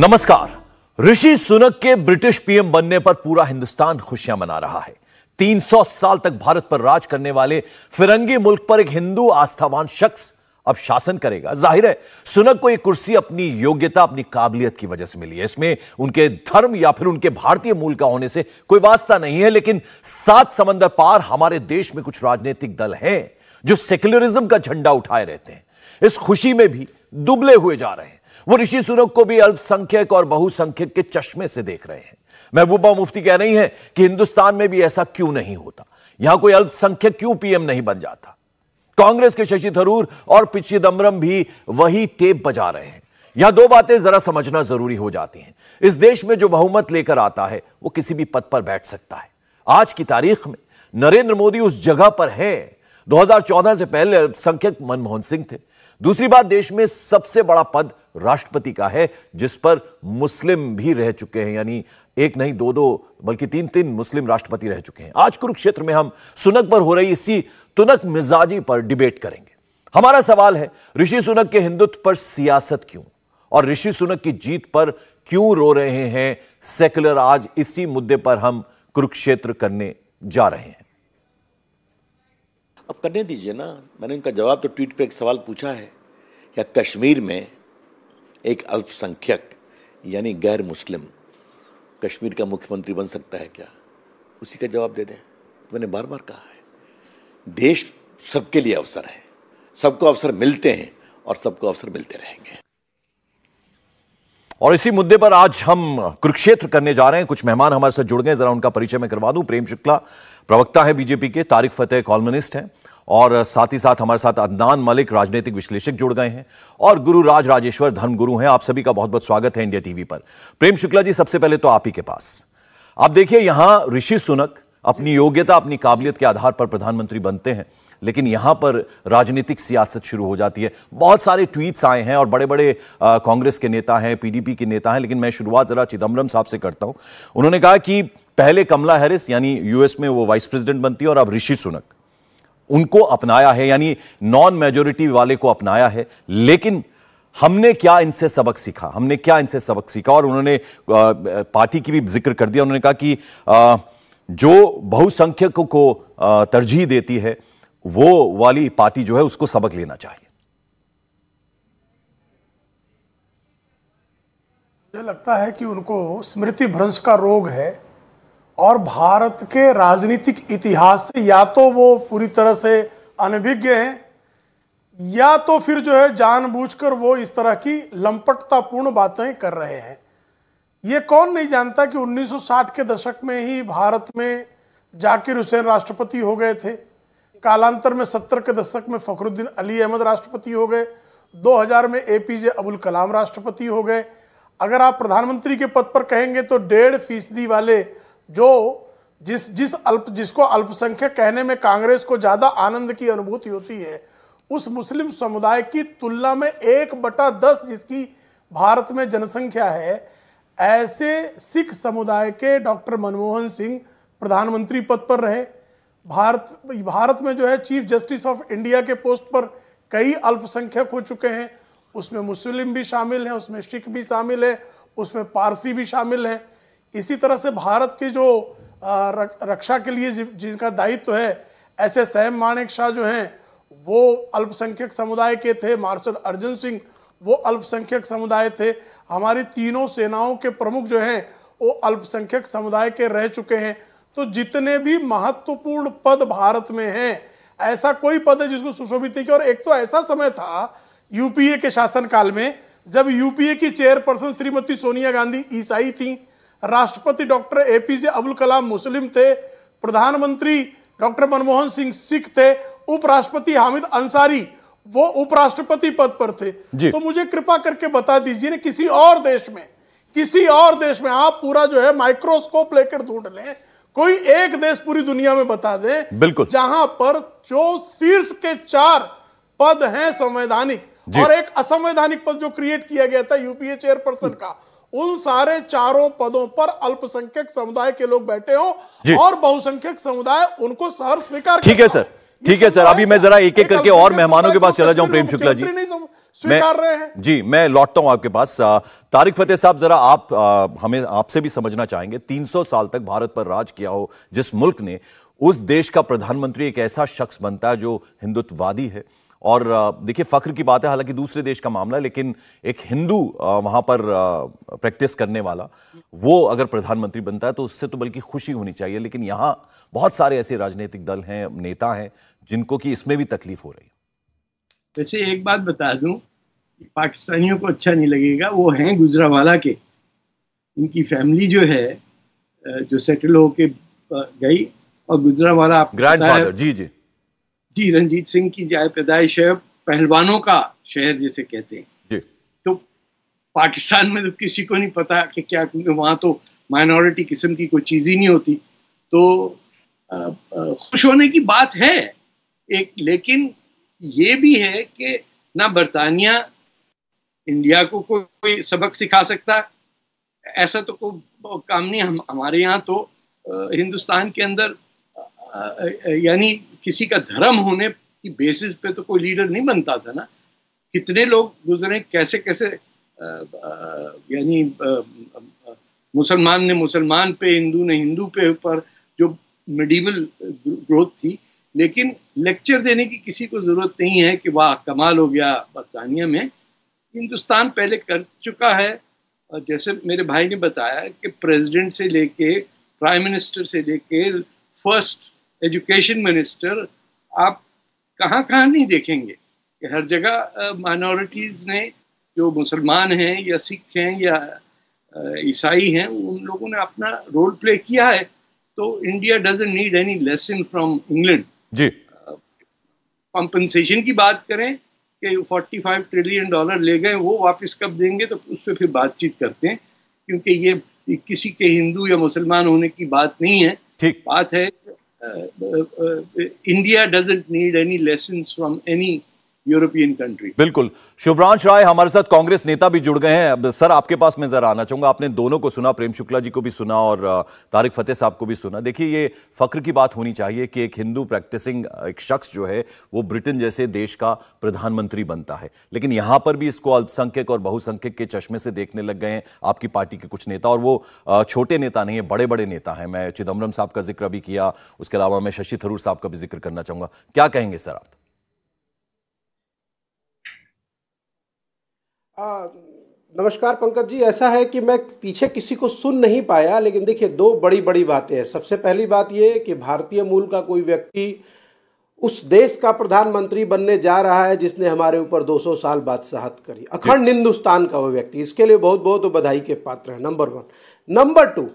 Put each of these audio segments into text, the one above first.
नमस्कार। ऋषि सुनक के British PM बनने पर पूरा हिंदुस्तान खुशियां मना रहा है। 300 साल तक भारत पर राज करने वाले फिरंगी मुल्क पर एक हिंदू आस्थावान शख्स अब शासन करेगा। जाहिर है सुनक को यह कुर्सी अपनी योग्यता, अपनी काबिलियत की वजह से मिली है। इसमें उनके धर्म या फिर उनके भारतीय मूल का होने से कोई वास्ता नहीं है। लेकिन 7 समंदर पार हमारे देश में कुछ राजनीतिक दल हैं जो सेक्युलरिज्म का झंडा उठाए रहते हैं। इस खुशी में भी दुबले हुए जा रहे हैं। वो ऋषि सुनक को भी अल्पसंख्यक और बहुसंख्यक के चश्मे से देख रहे हैं। महबूबा मुफ्ती कह रही हैं कि हिंदुस्तान में भी ऐसा क्यों नहीं होता, यहां कोई अल्पसंख्यक क्यों पीएम नहीं बन जाता। कांग्रेस के शशि थरूर और पी चिदंबरम भी वही टेप बजा रहे हैं। यहां 2 बातें जरा समझना जरूरी हो जाती हैं। इस देश में जो बहुमत लेकर आता है वो किसी भी पद पर बैठ सकता है। आज की तारीख में नरेंद्र मोदी उस जगह पर है। 2014 से पहले अल्पसंख्यक मनमोहन सिंह थे। दूसरी बात, देश में सबसे बड़ा पद राष्ट्रपति का है जिस पर मुस्लिम भी रह चुके हैं, यानी एक नहीं 2 बल्कि 3 मुस्लिम राष्ट्रपति रह चुके हैं। आज कुरुक्षेत्र में हम सुनक पर हो रही इसी तुनक मिजाजी पर डिबेट करेंगे। हमारा सवाल है, ऋषि सुनक के हिंदुत्व पर सियासत क्यों, और ऋषि सुनक की जीत पर क्यों रो रहे हैं सेकुलर। आज इसी मुद्दे पर हम कुरुक्षेत्र करने जा रहे हैं। अब करने दीजिए ना। मैंने उनका जवाब तो ट्वीट पे एक सवाल पूछा है, क्या कश्मीर में एक अल्पसंख्यक यानी गैर मुस्लिम कश्मीर का मुख्यमंत्री बन सकता है क्या? उसी का जवाब दे दें। मैंने बार बार कहा है, देश सबके लिए अवसर है, सबको अवसर मिलते हैं और सबको अवसर मिलते रहेंगे। और इसी मुद्दे पर आज हम कुरुक्षेत्र करने जा रहे हैं। कुछ मेहमान हमारे साथ जुड़ गए, जरा उनका परिचय मैं करवा दूं। प्रेम शुक्ला प्रवक्ता है बीजेपी के, तारिक फतेह कॉलमनिस्ट हैं, और साथ ही साथ हमारे साथ अदनान मलिक राजनीतिक विश्लेषक जुड़ गए हैं, और गुरुराज राजेश्वर धर्मगुरु हैं। आप सभी का बहुत बहुत स्वागत है इंडिया टीवी पर। प्रेम शुक्ला जी, सबसे पहले तो आप ही के पास। आप देखिए, यहां ऋषि सुनक अपनी योग्यता, अपनी काबिलियत के आधार पर प्रधानमंत्री बनते हैं, लेकिन यहां पर राजनीतिक सियासत शुरू हो जाती है। बहुत सारे ट्वीट्स आए हैं और बड़े बड़े कांग्रेस के नेता हैं, पीडीपी के नेता हैं, लेकिन मैं शुरुआत जरा चिदंबरम साहब से करता हूं। उन्होंने कहा कि पहले कमला हैरिस यानी यूएस में वो वाइस प्रेसिडेंट बनती है, और अब ऋषि सुनक, उनको अपनाया है, यानी नॉन मेजोरिटी वाले को अपनाया है। लेकिन हमने क्या इनसे सबक सीखा, हमने क्या इनसे सबक सीखा। और उन्होंने पार्टी की भी जिक्र कर दिया। उन्होंने कहा कि जो बहुसंख्यकों को तरजीह देती है वो वाली पार्टी जो है उसको सबक लेना चाहिए। मुझे लगता है कि उनको स्मृति भ्रंश का रोग है, और भारत के राजनीतिक इतिहास से या तो वो पूरी तरह से अनभिज्ञ हैं, या तो फिर जो है जानबूझकर वो इस तरह की लंपटतापूर्ण बातें कर रहे हैं। ये कौन नहीं जानता कि 1960 के दशक में ही भारत में जाकिर हुसैन राष्ट्रपति हो गए थे। कालांतर में 70 के दशक में फखरुद्दीन अली अहमद राष्ट्रपति हो गए। 2000 में एपीजे अबुल कलाम राष्ट्रपति हो गए। अगर आप प्रधानमंत्री के पद पर कहेंगे तो 1.5% वाले जो जिसको अल्पसंख्यक कहने में कांग्रेस को ज्यादा आनंद की अनुभूति होती है, उस मुस्लिम समुदाय की तुलना में 1/10 जिसकी भारत में जनसंख्या है, ऐसे सिख समुदाय के डॉक्टर मनमोहन सिंह प्रधानमंत्री पद पर रहे। भारत में जो है चीफ जस्टिस ऑफ इंडिया के पोस्ट पर कई अल्पसंख्यक हो चुके हैं। उसमें मुस्लिम भी शामिल हैं, उसमें सिख भी शामिल है, उसमें पारसी भी शामिल हैं। इसी तरह से भारत के जो रक्षा के लिए जिनका दायित्व है, ऐसे सैम मानेक शाह जो हैं वो अल्पसंख्यक समुदाय के थे। मार्शल अर्जुन सिंह वो अल्पसंख्यक समुदाय थे। हमारी तीनों सेनाओं के प्रमुख जो हैं वो अल्पसंख्यक समुदाय के रह चुके हैं। तो जितने भी महत्वपूर्ण पद भारत में हैं, ऐसा कोई पद है जिसको सुशोभित नहीं किया। और एक तो ऐसा समय था यूपीए के शासनकाल में, जब यूपीए की चेयरपर्सन श्रीमती सोनिया गांधी ईसाई थी, राष्ट्रपति डॉक्टर एपीजे अबुल कलाम मुस्लिम थे, प्रधानमंत्री डॉक्टर मनमोहन सिंह सिख थे, उपराष्ट्रपति हामिद अंसारी वो उपराष्ट्रपति पद पर थे। तो मुझे कृपा करके बता दीजिए ना, किसी और देश में आप पूरा जो है माइक्रोस्कोप लेकर ढूंढ लें, कोई एक देश पूरी दुनिया में बता दें बिल्कुल जहां पर जो शीर्ष के 4 पद हैं संवैधानिक और एक असंवैधानिक पद जो क्रिएट किया गया था यूपीए चेयरपर्सन का, उन सारे 4 पदों पर अल्पसंख्यक समुदाय के लोग बैठे हो और बहुसंख्यक समुदाय उनको सहर्ष स्वीकार। ठीक है सर, ठीक है सर। अभी मैं जरा एक एक करके और मेहमानों के पास चला जाऊं। प्रेम शुक्ला जी, स्वीकार रहे हैं। जी, मैं लौटता हूं आपके पास। तारिक फतेह साहब, जरा आप हमें आपसे भी समझना चाहेंगे, 300 साल तक भारत पर राज किया हो जिस मुल्क ने, उस देश का प्रधानमंत्री एक ऐसा शख्स बनता है जो हिंदुत्ववादी है। और देखिए, फख्र की बात है, हालांकि दूसरे देश का मामला है, लेकिन एक हिंदू वहां पर प्रैक्टिस करने वाला वो अगर प्रधानमंत्री बनता है तो उससे तो बल्कि खुशी होनी चाहिए। लेकिन यहां बहुत सारे ऐसे राजनीतिक दल हैं, नेता हैं, जिनको कि इसमें भी तकलीफ हो रही है। वैसे एक बात बता दूं, पाकिस्तानियों को अच्छा नहीं लगेगा, वो हैं गुजरावाला के। इनकी फैमिली जो है, जो सेटल होके गई, और गुजरावाला आप ग्रैंडफादर, जी जी जी, रंजीत सिंह की जाए पैदाइश है, पहलवानों का शहर जिसे कहते हैं जी। तो पाकिस्तान में तो किसी को नहीं पता कि क्या, क्योंकि वहाँ तो माइनॉरिटी किस्म की कोई चीज़ ही नहीं होती। तो खुश होने की बात है एक, लेकिन ये भी है कि ना बरतानिया इंडिया को कोई सबक सिखा सकता, ऐसा तो कोई काम नहीं। हमारे यहाँ तो हिंदुस्तान के अंदर यानी किसी का धर्म होने की बेसिस पे तो कोई लीडर नहीं बनता था ना। कितने लोग गुजरे, कैसे कैसे यानी मुसलमान ने मुसलमान पे, हिंदू ने हिंदू पे ऊपर जो मेडिवल ग्रोथ थी। लेकिन लेक्चर देने की किसी को जरूरत नहीं है कि वाह कमाल हो गया बरतानिया में। हिंदुस्तान पहले कर चुका है। जैसे मेरे भाई ने बताया कि प्रेसिडेंट से लेके, प्राइम मिनिस्टर से लेके, फर्स्ट एजुकेशन मिनिस्टर, आप कहाँ कहाँ नहीं देखेंगे कि हर जगह माइनॉरिटीज़ ने, जो मुसलमान हैं या सिख हैं या ईसाई हैं, उन लोगों ने अपना रोल प्ले किया है। तो India doesn't need any lesson from England. जी, कॉम्पनसेशन की बात करें कि $45 ट्रिलियन ले गए, वो वापस कब देंगे, तो उस पर फिर बातचीत करते हैं, क्योंकि ये किसी के हिंदू या मुसलमान होने की बात नहीं है। ठीक बात है India doesn't need any lessons from any European country. बिल्कुल। शुभ्रांश राय हमारे साथ कांग्रेस नेता भी जुड़ गए हैं। अब सर, आपके पास मैं जरा आना चाहूंगा। आपने दोनों को सुना, प्रेम शुक्ला जी को भी सुना और तारिक फतेह साहब को भी सुना। देखिए, ये फख्र की बात होनी चाहिए कि एक हिंदू प्रैक्टिसिंग एक शख्स जो है वो ब्रिटेन जैसे देश का प्रधानमंत्री बनता है। लेकिन यहां पर भी इसको अल्पसंख्यक और बहुसंख्यक के चश्मे से देखने लग गए हैं आपकी पार्टी के कुछ नेता। और वो छोटे नेता नहीं है, बड़े बड़े नेता हैं। मैं चिदम्बरम साहब का जिक्र भी किया, उसके अलावा मैं शशि थरूर साहब का भी जिक्र करना चाहूंगा। क्या कहेंगे सर आप? नमस्कार पंकज जी। ऐसा है कि मैं पीछे किसी को सुन नहीं पाया, लेकिन देखिए, दो बड़ी बड़ी बातें हैं। सबसे पहली बात यह कि भारतीय मूल का कोई व्यक्ति उस देश का प्रधानमंत्री बनने जा रहा है जिसने हमारे ऊपर 200 साल बादशाहत करी, अखंड हिंदुस्तान का वो व्यक्ति, इसके लिए बहुत बहुत बधाई के पात्र है, नंबर 1। नंबर 2,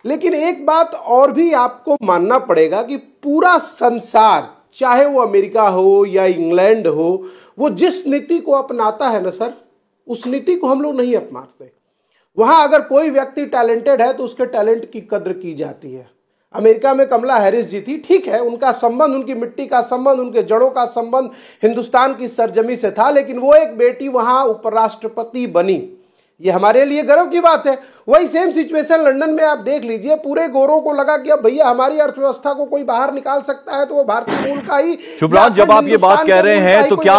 लेकिन एक बात और भी आपको मानना पड़ेगा कि पूरा संसार, चाहे वो अमेरिका हो या इंग्लैंड हो, वो जिस नीति को अपनाता है ना सर, उस नीति को हम लोग नहीं अपनाते। वहां अगर कोई व्यक्ति टैलेंटेड है तो उसके टैलेंट की कद्र की जाती है। अमेरिका में कमला हैरिस जी थी, ठीक है, उनका संबंध, उनकी मिट्टी का संबंध, उनके जड़ों का संबंध हिंदुस्तान की सरजमी से था, लेकिन वो एक बेटी वहां उपराष्ट्रपति बनी। ये हमारे लिए गर्व की बात है। वही सेम सिचुएशन लंदन में आप देख लीजिए। पूरे गोरों को लगा कि अब भैया हमारी अर्थव्यवस्था को कोई बाहर निकाल सकता है तो वो भारतीय मूल का ही। शुभ्रांश, जब आप ये बात कह रहे हैं तो क्या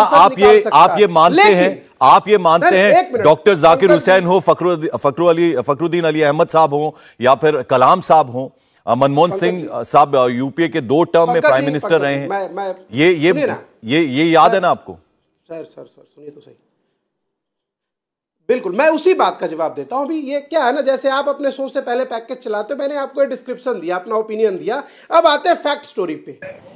आप ये मानते हैं डॉक्टर जाकिर हुसैन हो, फखरुद्दीन अली अहमद साहब हो, या फिर कलाम साहब हो, मनमोहन सिंह साहब यूपीए के 2 टर्म में प्राइम मिनिस्टर रहे हैं, ये याद है ना आपको? सर सुनिए तो सही। बिल्कुल, मैं उसी बात का जवाब देता हूं। अभी ये क्या है ना, जैसे आप अपने शो से पहले पैकेज चलाते हो, मैंने आपको एक डिस्क्रिप्शन दिया, अपना ओपिनियन दिया। अब आते हैं फैक्ट स्टोरी पे।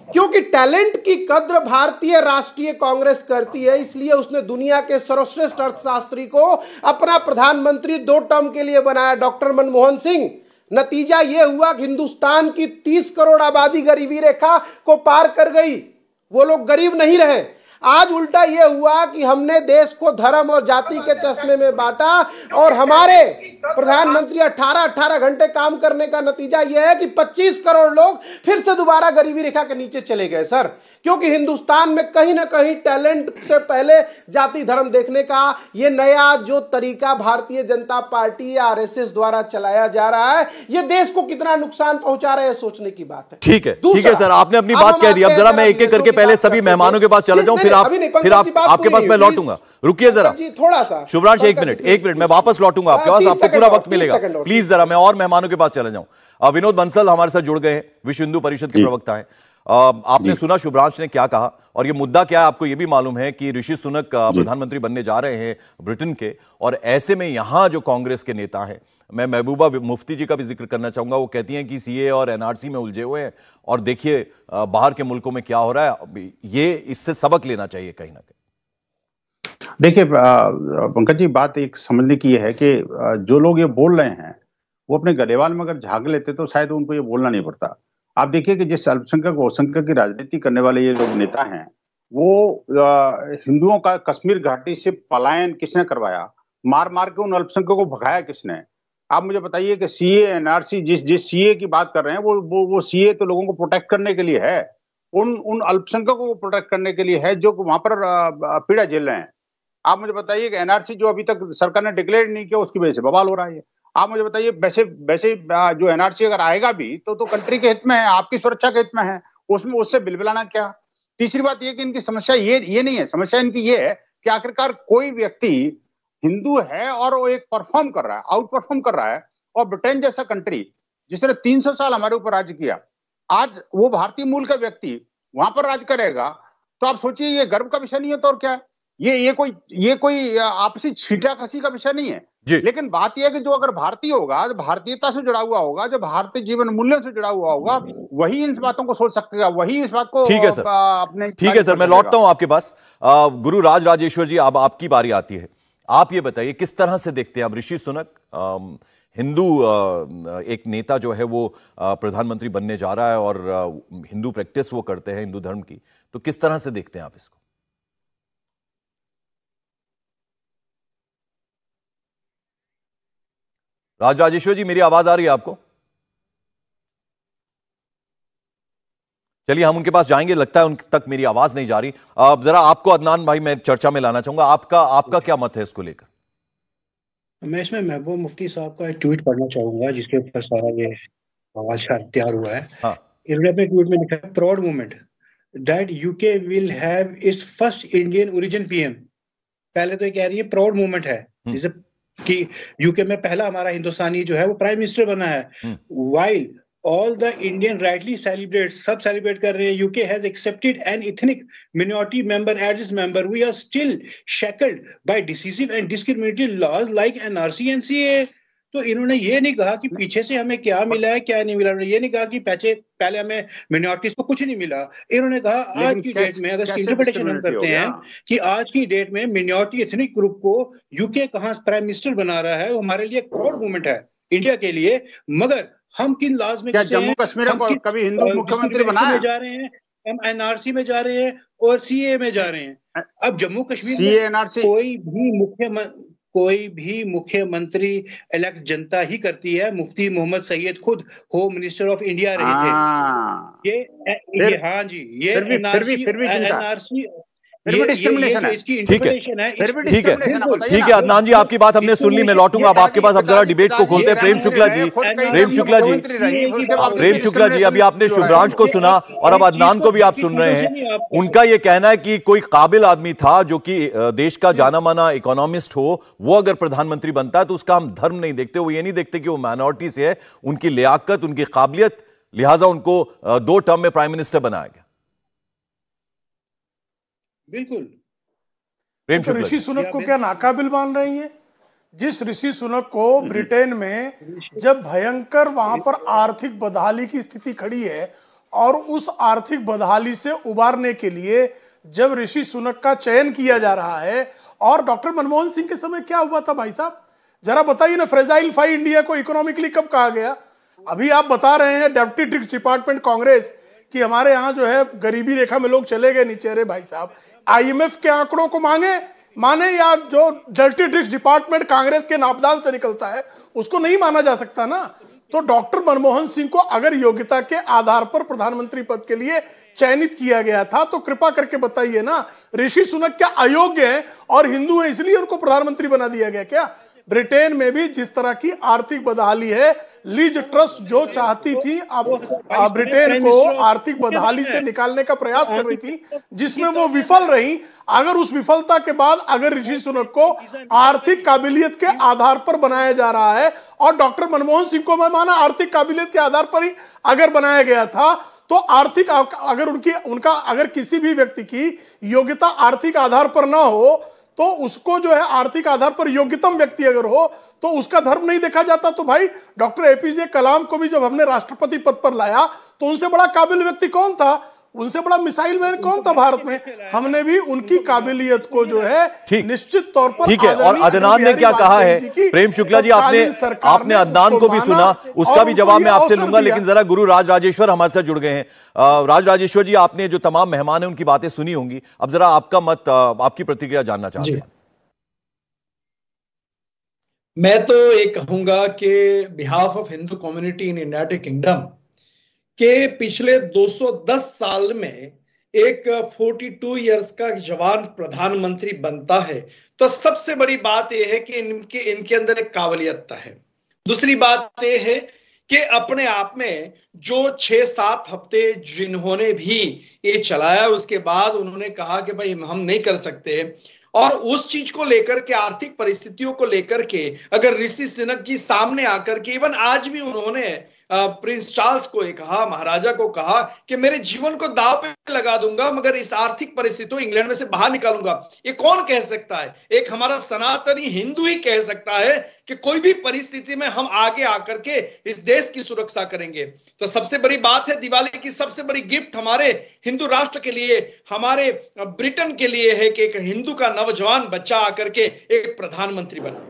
क्योंकि टैलेंट की कद्र भारतीय राष्ट्रीय कांग्रेस करती है, इसलिए उसने दुनिया के सर्वश्रेष्ठ अर्थशास्त्री को अपना प्रधानमंत्री 2 टर्म के लिए बनाया, डॉक्टर मनमोहन सिंह। नतीजा यह हुआ कि हिंदुस्तान की 30 करोड़ आबादी गरीबी रेखा को पार कर गई। वो लोग गरीब नहीं रहे। आज उल्टा यह हुआ कि हमने देश को धर्म और जाति के चश्मे में बांटा, और हमारे प्रधानमंत्री 18 घंटे काम करने का नतीजा यह है कि 25 करोड़ लोग फिर से दोबारा गरीबी रेखा के नीचे चले गए सर। क्योंकि हिंदुस्तान में कहीं ना कहीं टैलेंट से पहले जाति धर्म देखने का यह नया जो तरीका भारतीय जनता पार्टी या आरएसएस द्वारा चलाया जा रहा है, यह देश को कितना नुकसान पहुंचा रहा है सोचने की बात है। ठीक है सर, आपने अपनी बात कह दी। अब जरा मैं एक एक करके पहले सभी मेहमानों के पास चला जाऊं, फिर फिर आप आपके पास मैं लौटूंगा। रुकिए जरा थोड़ा सा शुभ्रांश, एक मिनट मैं वापस लौटूंगा आपके पास, आपको पूरा वक्त मिलेगा। प्लीज जरा मैं और मेहमानों के पास चला जाऊं। विनोद बंसल हमारे साथ जुड़ गए हैं, विश्व हिंदू परिषद के प्रवक्ता हैं। आपने सुना शुभ्रांश ने क्या कहा, और ये मुद्दा क्या है आपको ये भी मालूम है कि ऋषि सुनक प्रधानमंत्री बनने जा रहे हैं ब्रिटेन के, और ऐसे में यहां जो कांग्रेस के नेता हैं, मैं महबूबा मुफ्ती जी का भी जिक्र करना चाहूंगा, वो कहती हैं कि सीए और एनआरसी में उलझे हुए हैं, और देखिए बाहर के मुल्कों में क्या हो रहा है, ये इससे सबक लेना चाहिए कहीं ना कहीं। देखिए पंकज जी, बात एक समझने की है कि जो लोग ये बोल रहे हैं वो अपने गलेवाल में अगर झाग लेते तो शायद उनको ये बोलना नहीं पड़ता। आप देखिए कि जिस अल्पसंख्यक बहुसंख्यक की राजनीति करने वाले ये लोग नेता हैं, वो हिंदुओं का कश्मीर घाटी से पलायन किसने करवाया, मार मार के उन अल्पसंख्यकों को भगाया किसने? आप मुझे बताइए कि सीए एनआरसी जिस सीए की बात कर रहे हैं वो सीए तो लोगों को प्रोटेक्ट करने के लिए है, उन अल्पसंख्यकों को प्रोटेक्ट करने के लिए है जो वहां पर पीड़ा झेल रहे हैं। आप मुझे बताइए कि एनआरसी जो अभी तक सरकार ने डिक्लेयर नहीं किया उसकी वजह से बवाल हो रहा है। आप मुझे बताइए वैसे जो एनआरसी अगर आएगा भी तो कंट्री के हित में है, आपकी सुरक्षा के हित में है, उसमें उससे बिलबिलाना क्या। तीसरी बात यह कि इनकी समस्या ये नहीं है, समस्या इनकी ये है कि आखिरकार कोई व्यक्ति हिंदू है और वो एक परफॉर्म कर रहा है, आउट परफॉर्म कर रहा है, और ब्रिटेन जैसा कंट्री जिसने 300 साल हमारे ऊपर राज किया, आज वो भारतीय मूल का व्यक्ति वहां पर राज करेगा, तो आप सोचिए ये गर्व का विषय नहीं है तो और क्या है? ये कोई आपसी छींटाकशी का विषय नहीं है। लेकिन बात यह है कि जो अगर भारतीय होगा, जो भारतीयता से जुड़ा हुआ होगा, जो भारतीय जीवन मूल्यों से जुड़ा हुआ होगा, वही इन बातों को सोच सकेगा, वही इस बात को ठीक है सर, अपने ठीक है सर, मैं लौटता हूं आपके पास। गुरु राज राजेश्वर जी, अब आपकी बारी आती है। आप ये बताइए किस तरह से देखते हैं आप ऋषि सुनक, हिंदू एक नेता जो है वो प्रधानमंत्री बनने जा रहा है और हिंदू प्रैक्टिस वो करते हैं हिंदू धर्म की, तो किस तरह से देखते हैं आप इसको? राज राजेश्वर जी, मेरी आवाज आ रही है आपको? चलिए हम उनके पास जाएंगे, लगता है उन तक मेरी आवाज नहीं जा रही। जरा आपको अदनान भाई मैं चर्चा में लाना चाहूंगा, आपका क्या मत है इसको लेकर? मैं इसमें महबूब मुफ्ती साहब का एक ट्वीट पढ़ना चाहूंगा जिसके ऊपर सारा ये आवाज तैयार हुआ है। हाँ। इन्होंने अपने ट्वीट में लिखा है, proud moment that UK will have it's first Indian origin PM. पहले तो ये कह रही है प्राउड मोमेंट है जैसे कि यूके में पहला हमारा हिंदुस्तानी जो है वो प्राइम मिनिस्टर बना है। While all the Indian rightly celebrate, सब सेलिब्रेट कर रहे हैं, UK has accepted an ethnic minority member as its member, we are still shackled by divisive and discriminatory laws like NRC and CAA. तो इन्होंने ये नहीं कहा कि पीछे से हमें क्या मिला है क्या नहीं मिला, ये नहीं कहा कि पहले हमें मिनॉरिटीज को कुछ नहीं मिला। इन्होंने कहा आज की डेट में, अगर इसकी इंटरप्रिटेशन हम करते हैं कि आज की डेट में मिनॉरिटी एथनिक ग्रुप को यूके कहां प्राइम मिनिस्टर बना रहा है, वो हमारे लिए एक प्राउड मोमेंट है इंडिया के लिए। मगर हम किन लॉज में जम्मू कश्मीर को कभी हिंदू मुख्यमंत्री बनाया जा रहे हैं, हम एनआरसी में जा रहे हैं और सीए में जा रहे हैं। अब जम्मू कश्मीर में कोई भी मुख्यमंत्री इलेक्ट जनता ही करती है। मुफ्ती मोहम्मद सैयद खुद होम मिनिस्टर ऑफ इंडिया रहे थे। ये हाँ जी, ये एनआरसी ठीक है अदनान जी, आपकी बात हमने सुन ली, मैं लौटूंगा अब आपके पास। अब जरा डिबेट को खोलते हैं। प्रेम शुक्ला जी, अभी आपने शुभ्रांश को सुना और अब अदनान को भी आप सुन रहे हैं। उनका यह कहना है कि कोई काबिल आदमी था जो कि देश का जाना माना इकोनॉमिस्ट हो, वो अगर प्रधानमंत्री बनता है तो उसका हम धर्म नहीं देखते, वो ये नहीं देखते कि वो माइनॉरिटी से है, उनकी लियाकत, उनकी काबिलियत, लिहाजा उनको 2 टर्म में प्राइम मिनिस्टर बनाया गया। बिल्कुल। तो ऋषि सुनक को क्या नाकाबिल मान रही है? जिस ऋषि सुनक को ब्रिटेन में जब भयंकर वहां पर आर्थिक बदहाली की स्थिति खड़ी है और उस आर्थिक बदहाली से उबारने के लिए जब ऋषि सुनक का चयन किया जा रहा है, और डॉक्टर मनमोहन सिंह के समय क्या हुआ था भाई साहब, जरा बताइए ना। फ्रेजाइल 5 इंडिया को इकोनॉमिकली कब कहा गया? अभी आप बता रहे हैं डेप्टी ट्रिक्स डिपार्टमेंट कांग्रेस कि हमारे यहां जो है गरीबी रेखा में लोग चले गए नीचे। अरे भाई साहब, आईएमएफ के आंकड़ों को माने या जो डर्टी ट्रिक्स डिपार्टमेंट कांग्रेस के नापदान से निकलता है उसको नहीं माना जा सकता ना। तो डॉक्टर मनमोहन सिंह को अगर योग्यता के आधार पर प्रधानमंत्री पद के लिए चयनित किया गया था तो कृपा करके बताइए ना, ऋषि सुनक क्या अयोग्य है और हिंदू है इसलिए उनको प्रधानमंत्री बना दिया गया क्या? ब्रिटेन में भी जिस तरह की आर्थिक बदहाली है, लीज ट्रस्ट जो चाहती थी अब ब्रिटेन को आर्थिक बदहाली से निकालने का प्रयास कर रही थी, जिसमें वो विफल रही। अगर उस विफलता के बाद अगर ऋषि सुनक को आर्थिक काबिलियत के आधार पर बनाया जा रहा है, और डॉक्टर मनमोहन सिंह को मैं माना आर्थिक काबिलियत के आधार पर ही अगर बनाया गया था, तो आर्थिक अगर उनका अगर किसी भी व्यक्ति की योग्यता आर्थिक आधार पर ना हो, तो उसको जो है आर्थिक आधार पर योग्यतम व्यक्ति अगर हो तो उसका धर्म नहीं देखा जाता। तो भाई डॉक्टर एपीजे कलाम को भी जब हमने राष्ट्रपति पद पर लाया तो उनसे बड़ा काबिल व्यक्ति कौन था, उनसे बड़ा मिसाइल मैन कौन था भारत में? हमने भी उनकी काबिलियत को जो है निश्चित तौर पर ठीक है। और अदनान ने क्या कहा है, प्रेम शुक्ला जी, आपने अदनान को भी सुना, उसका भी जवाब मैं आपसे लूंगा, लेकिन जरा गुरु राज राजेश्वर हमारे साथ जुड़ गए हैं। राज राजेश्वर जी, आपने जो तमाम मेहमान हैं उनकी बातें सुनी होंगी, अब जरा आपका मत, आपकी प्रतिक्रिया जानना चाहते हैं। मैं तो ये कहूंगा कि behalf of Hindu community in United kingdom के पिछले 210 साल में एक 42 इयर्स का जवान प्रधानमंत्री बनता है, तो सबसे बड़ी बात यह है कि इनके अंदर एक काबिलियत है। दूसरी बात यह है कि अपने आप में जो 6-7 हफ्ते जिन्होंने भी ये चलाया, उसके बाद उन्होंने कहा कि भाई हम नहीं कर सकते, और उस चीज को लेकर के, आर्थिक परिस्थितियों को लेकर के अगर ऋषि सुनक जी सामने आकर के, इवन आज भी उन्होंने प्रिंस चार्ल्स को कहा, महाराजा को कहा कि मेरे जीवन को दांव पे लगा दूंगा मगर इस आर्थिक परिस्थितियों इंग्लैंड में से बाहर निकालूंगा, ये कौन कह सकता है? एक हमारा सनातनी हिंदू ही कह सकता है कि कोई भी परिस्थिति में हम आगे आकर के इस देश की सुरक्षा करेंगे। तो सबसे बड़ी बात है, दिवाली की सबसे बड़ी गिफ्ट हमारे हिंदू राष्ट्र के लिए, हमारे ब्रिटेन के लिए है कि एक हिंदू का नौजवान बच्चा आकर के एक प्रधानमंत्री बना।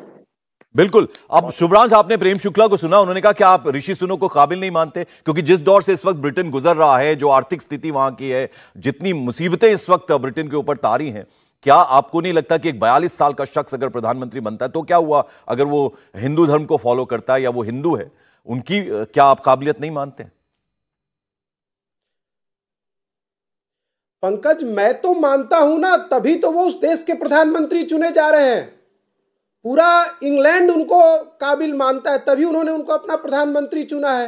बिल्कुल। अब शुभ्रांश, आपने प्रेम शुक्ला को सुना, उन्होंने कहा कि आप ऋषि सुनक को काबिल नहीं मानते, क्योंकि जिस दौर से इस वक्त ब्रिटेन गुजर रहा है, जो आर्थिक स्थिति वहां की है, जितनी मुसीबतें इस वक्त ब्रिटेन के ऊपर तारी हैं, क्या आपको नहीं लगता कि एक 42 साल का शख्स अगर प्रधानमंत्री बनता है तो क्या हुआ अगर वो हिंदू धर्म को फॉलो करता है या वो हिंदू है, उनकी क्या आप काबिलियत नहीं मानते? पंकज, मैं तो मानता हूं ना, तभी तो वो उस देश के प्रधानमंत्री चुने जा रहे हैं। पूरा इंग्लैंड उनको काबिल मानता है, तभी उन्होंने उनको अपना प्रधानमंत्री चुना है।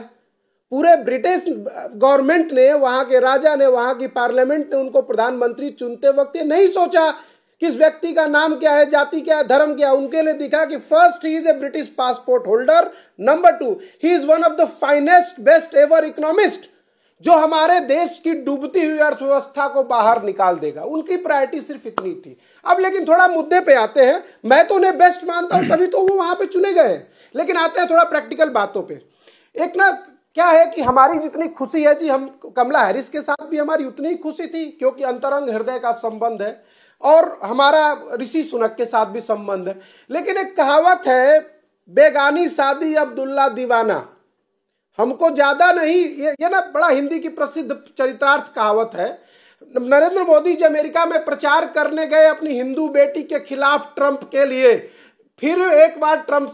पूरे ब्रिटिश गवर्नमेंट ने, वहां के राजा ने, वहां की पार्लियामेंट ने उनको प्रधानमंत्री चुनते वक्त ये नहीं सोचा कि इस व्यक्ति का नाम क्या है, जाति क्या है, धर्म क्या है। उनके लिए दिखा कि first he is a British passport holder, number 2 he is one of the finest best ever economist, जो हमारे देश की डूबती हुई अर्थव्यवस्था को बाहर निकाल देगा। उनकी प्रायोरिटी सिर्फ इतनी थी। अब लेकिन थोड़ा मुद्दे पे आते हैं। मैं तो उन्हें बेस्ट मानता हूं, तभी तो वो वहां पे चुने गए। लेकिन आते हैं थोड़ा प्रैक्टिकल बातों पे। एक ना क्या है कि हमारी जितनी खुशी है जी, हम कमला हैरिस के साथ भी हमारी उतनी ही खुशी थी, क्योंकि अंतरंग हृदय का संबंध है, और हमारा ऋषि सुनक के साथ भी संबंध है। लेकिन एक कहावत है, बेगानी शादी अब्दुल्ला दीवाना। हमको ज्यादा नहीं, ये ना बड़ा हिंदी की प्रसिद्ध चरितार्थ कहावत है। नरेंद्र मोदी जी अमेरिका में प्रचार करने गए अपनी हिंदू बेटी के खिलाफ ट्रंप के लिए, फिर एक बार ट्रंप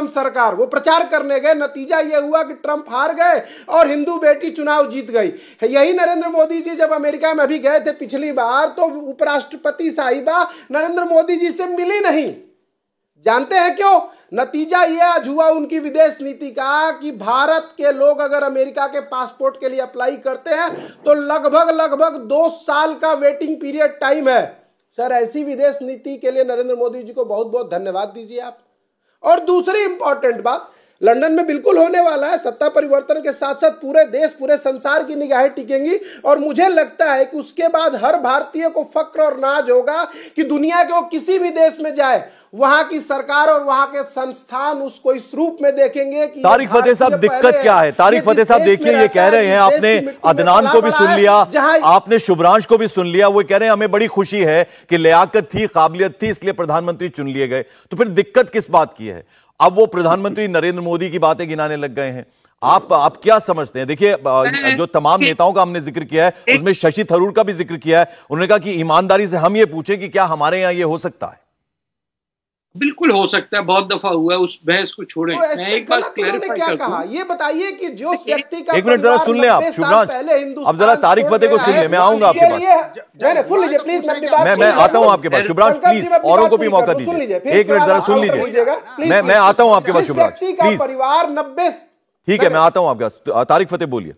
सरकार, वो प्रचार करने गए, नतीजा ये हुआ कि ट्रंप हार गए और हिंदू बेटी चुनाव जीत गई। यही नरेंद्र मोदी जी जब अमेरिका में अभी गए थे पिछली बार, तो उपराष्ट्रपति साहिबा नरेंद्र मोदी जी से मिली नहीं। जानते हैं क्यों? नतीजा यह आज हुआ उनकी विदेश नीति का कि भारत के लोग अगर अमेरिका के पासपोर्ट के लिए अप्लाई करते हैं तो लगभग 2 साल का वेटिंग पीरियड टाइम है। सर, ऐसी विदेश नीति के लिए नरेंद्र मोदी जी को बहुत बहुत धन्यवाद दीजिए आप। और दूसरी इंपॉर्टेंट बात, लंदन में बिल्कुल होने वाला है, सत्ता परिवर्तन के साथ साथ पूरे देश, पूरे संसार की निगाहें टिकेंगी, और मुझे लगता है कि उसके बाद हर भारतीय को फक्र और नाज होगा कि दुनिया के वो किसी भी देश में जाए, वहां की सरकार और वहां के संस्थान उसको इस रूप में देखेंगे कि तारिक फतेह साहब, दिक्कत क्या है? तारिक फतेह साहब, देखिए ये कह रहे हैं, आपने अदनान को भी सुन लिया, आपने शुभ्रांश को भी सुन लिया, वो कह रहे हैं हमें बड़ी खुशी है कि लियाकत थी, काबिलियत थी, इसलिए प्रधानमंत्री चुन लिए गए। तो फिर दिक्कत किस बात की है? अब वो प्रधानमंत्री नरेंद्र मोदी की बातें गिनाने लग गए हैं। आप क्या समझते हैं? देखिए, जो तमाम नेताओं का हमने जिक्र किया है उसमें शशि थरूर का भी जिक्र किया है। उन्होंने कहा कि ईमानदारी से हम ये पूछें कि क्या हमारे यहां ये हो सकता है? बिल्कुल हो सकता है, बहुत दफा हुआ है, उस बहस को छोड़ें। तो मैं एक बात क्लैरिफाई क्या करता कहा, हूं। ये बताइए कि जो व्यक्ति का एक मिनट जरा सुन लें आप शुभराज, अब जरा तारिक फतेह को सुन लें, मैं आऊंगा आपके पास, फुल लीजिए प्लीज, मैं आता हूं आपके पास शुभराज, प्लीज औरों को भी मौका दीजिए, एक मिनट जरा सुन लीजिए, मैं आता हूं आपके पास शुभराज प्लीज, परिवार 90, ठीक है मैं आता हूं आपके पास, तारिक फतेह बोलिए।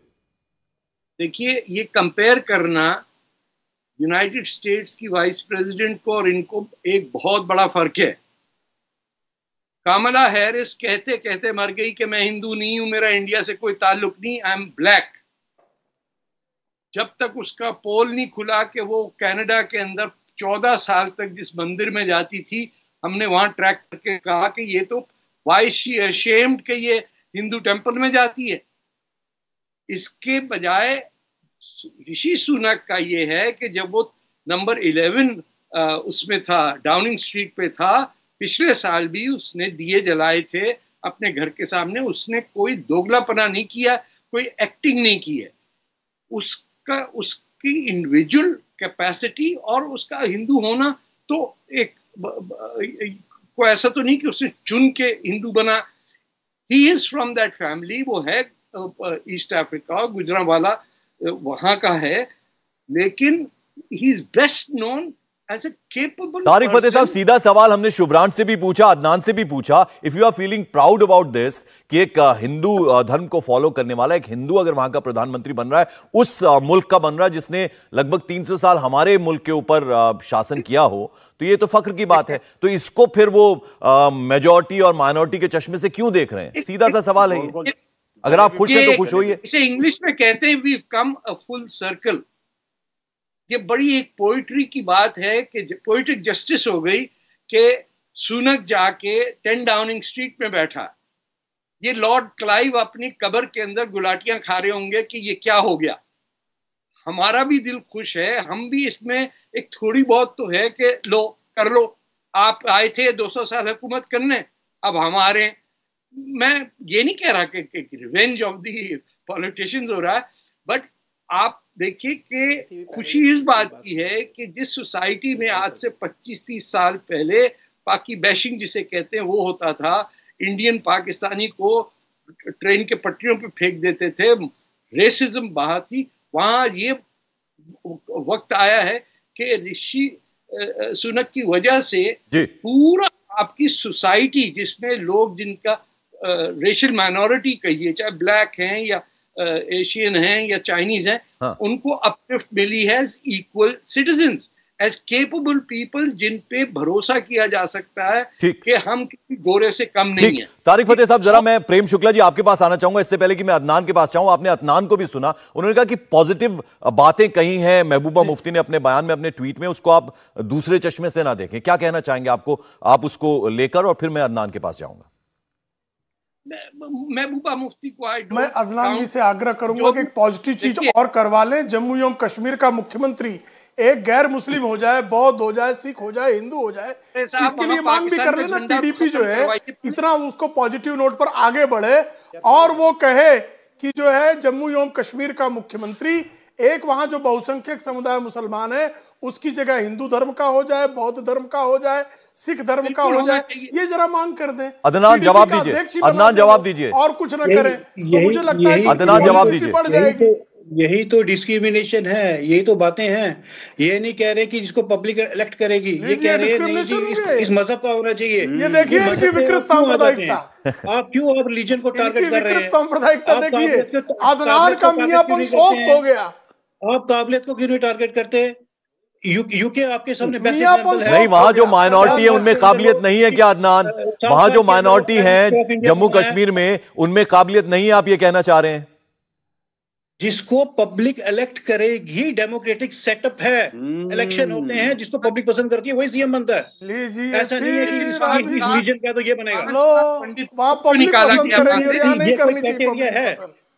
देखिए, ये कंपेयर करना यूनाइटेड स्टेट्स की वाइस प्रेसिडेंट को और इनको एक बहुत बड़ा फर्क है। कामला हैरिस कहते कहते मर गई कि मैं हिंदू नहीं हूं, मेरा इंडिया से कोई ताल्लुक नहीं, आई एम ब्लैक। जब तक उसका पोल नहीं खुला कि वो कनाडा के अंदर 14 साल तक जिस मंदिर में जाती थी, हमने वहां ट्रैक करके कहा कि ये तो वाई शी अशेम्ड कि ये हिंदू टेंपल में जाती है। इसके बजाय ऋषि सुनक का ये है कि जब वो नंबर 11 उसमें था, डाउनिंग स्ट्रीट पे था, पिछले साल भी उसने दिए जलाए थे अपने घर के सामने, उसने कोई दोगलापना नहीं किया, कोई एक्टिंग नहीं की है। उसकी इंडिविजुअल कैपेसिटी और उसका हिंदू होना तो एक कोई ऐसा तो नहीं कि उसने चुन के हिंदू बना। He is from that family, वो है ईस्ट अफ्रीका, गुजरांवाला वहां का है, लेकिन he is best known as a capable. Tarek Fatah साहब, सीधा सवाल हमने शुभ्रांश से भी पूछा, अदनान से भी पूछा, if you are feeling proud about this कि एक हिंदू धर्म को फॉलो करने वाला एक हिंदू अगर वहां का प्रधानमंत्री बन रहा है, उस मुल्क का बन रहा है जिसने लगभग 300 साल हमारे मुल्क के ऊपर शासन किया हो, तो ये तो फख्र की बात है। तो इसको फिर वो मेजॉरिटी और माइनॉरिटी के चश्मे से क्यों देख रहे हैं? सीधा सा सवाल है ये। अगर आप खुश हैं तो खुश होइए। इसे इंग्लिश में कहते हैं we come a full circle. ये बड़ी एक पोइट्री की बात है कि पोइट्रिक जस्टिस हो गई कि सुनक जाके 10 डाउनिंग स्ट्रीट में बैठा। ये लॉर्ड क्लाइव अपनी कब्र के अंदर गुलाटियां खा रहे होंगे कि ये क्या हो गया। हमारा भी दिल खुश है, हम भी इसमें एक थोड़ी बहुत तो है कि लो कर लो, आप आए थे 200 साल हुकूमत करने, अब हमारे। मैं ये नहीं कह रहा कि रिवेंज ऑफ दी पॉलिटिशियंस हो रहा है, बट आप देखिए कि खुशी इस बात की है कि जिस सोसाइटी में आज से 25-30 साल पहले पाकि बैशिंग जिसे कहते हैं वो होता था, इंडियन पाकिस्तानी को ट्रेन के पटरियों पे फेंक देते थे, रेसिज्म बहा थी, वहां ये वक्त आया है कि ऋषि सुनक की वजह से पूरा आपकी सोसाइटी जिसमें लोग जिनका रेशियल माइनॉरिटी कहिए, चाहे ब्लैक हैं या एशियन हैं या चाइनीज हैं, हाँ। उनको अपलिफ्ट मिली है as equal citizens, as capable people जिन पे भरोसा किया जा सकता है कि हम किसी गोरे से कम नहीं है। तारिक फतेह साहब, जरा मैं प्रेम शुक्ला जी आपके पास आना चाहूंगा, इससे पहले कि मैं अदनान के पास जाऊं। आपने अदनान को भी सुना, उन्होंने कहा कि पॉजिटिव बातें कही हैं महबूबा मुफ्ती ने अपने बयान में, अपने ट्वीट में, उसको आप दूसरे चश्मे से ना देखें। क्या कहना चाहेंगे आपको, आप उसको लेकर, और फिर मैं अदनान के पास जाऊंगा। महबूबा मुफ्ती को मैं अदनान जी से आग्रह करूंगा कि एक पॉजिटिव चीज और करवा लें, जम्मू एवं कश्मीर का मुख्यमंत्री एक गैर मुस्लिम हो जाए, बौद्ध हो जाए, सिख हो जाए, हिंदू हो जाए, इसके लिए मांग भी कर लेना। पीडीपी जो है इतना उसको पॉजिटिव नोट पर आगे बढ़े और वो कहे कि जो है जम्मू एवं कश्मीर का मुख्यमंत्री एक वहां जो बहुसंख्यक समुदाय मुसलमान है उसकी जगह हिंदू धर्म का हो जाए, बौद्ध धर्म का हो जाए, सिख धर्म का हो जाए, ये जरा मांग कर दें। अदनान जवाब दीजिए, अदनान जवाब दीजिए, और कुछ न करें तो मुझे लगता है अदनान जवाब दीजिए। बढ़ जाएगी। यही तो डिस्क्रिमिनेशन है, यही तो बातें हैं। ये नहीं कह रहे कि जिसको पब्लिक इलेक्ट करेगी, ये कह रहे हैं इस मजहब का होना चाहिए। ये देखिए इनकी विकृत सांप्रदायिकता, आप क्यों आप रिलीजन को टारगेट कर रहे हैं? सांप्रदायिकता देखिए, अदनान का मियाँपन सोफ्ट हो गया। आप काबिलियत को क्यों नहीं टारगेट करते? यूके आपके सामने बेस्ट एग्जांपल है। नहीं, वहां जो माइनॉरिटी है उनमें काबिलियत नहीं है क्या अदनान? वहां जो माइनॉरिटी है जम्मू कश्मीर में, उनमें काबिलियत नहीं है, आप ये कहना चाह रहे हैं? जिसको पब्लिक इलेक्ट करेगी, डेमोक्रेटिक सेटअप है, इलेक्शन होते हैं, जिसको पब्लिक पसंद करती है वही सीएम बनता है। ऐसा नहीं है कि रिलीजन का तो ये बनेगा।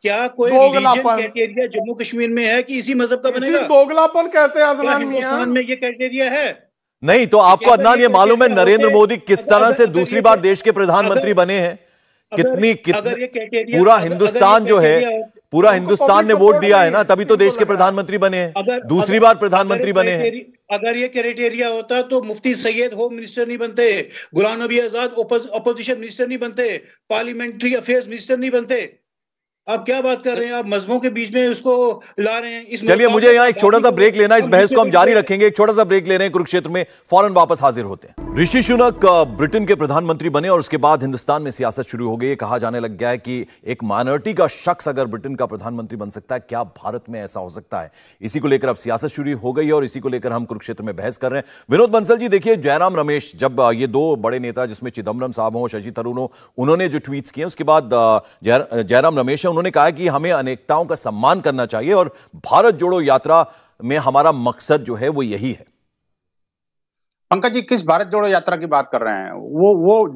क्या कोई रिलीजन क्राइटेरिया जम्मू कश्मीर में है कि इसी मजहब का बनेगा? दोगलापन कहते हैं अदनान मियां में ये क्राइटेरिया है। नहीं तो आपको अदनान ये मालूम है नरेंद्र मोदी किस तरह से दूसरी बार देश के प्रधानमंत्री बने हैं? कितनी पूरा हिंदुस्तान जो है, पूरा हिंदुस्तान ने वोट दिया है ना, तभी तो देश के प्रधानमंत्री बने हैं, दूसरी बार प्रधानमंत्री बने हैं। अगर ये क्राइटेरिया होता तो मुफ्ती सैयद होम मिनिस्टर नहीं बनते, गुलाम नबी आजाद ऑपोजिशन मिनिस्टर नहीं बनते, पार्लियामेंट्री अफेयर्स मिनिस्टर नहीं बनते। आप क्या बात कर रहे हैं? आप मजहबों के बीच में उसको ला रहे हैं। चलिए मुझे यहाँ एक छोटा सा ब्रेक लेना, इस बहस को हम जारी रखेंगे, एक छोटा सा ब्रेक ले रहे हैं कुरुक्षेत्र में, फौरन वापस हाजिर होते हैं। ऋषि सुनक ब्रिटेन के प्रधानमंत्री बने और उसके बाद हिंदुस्तान में सियासत शुरू हो गई। कहा जाने लग गया है कि एक माइनॉरिटी का शख्स अगर ब्रिटेन का प्रधानमंत्री बन सकता है, क्या भारत में ऐसा हो सकता है? इसी को लेकर अब सियासत शुरू हो गई और इसी को लेकर हम कुरुक्षेत्र में बहस कर रहे हैं। विनोद बंसल जी, देखिए जयराम रमेश, जब ये दो बड़े नेता जिसमें चिदम्बरम साहब हो, शशि थरूर हो, उन्होंने जो ट्वीट्स किए उसके बाद जयराम रमेश है, उन्होंने कहा कि हमें अनेकताओं का सम्मान करना चाहिए और भारत जोड़ो यात्रा में हमारा मकसद जो है वो यही है। पंकज जी, किस भारत जोड़ो यात्रा की बात कर रहे हैं? वो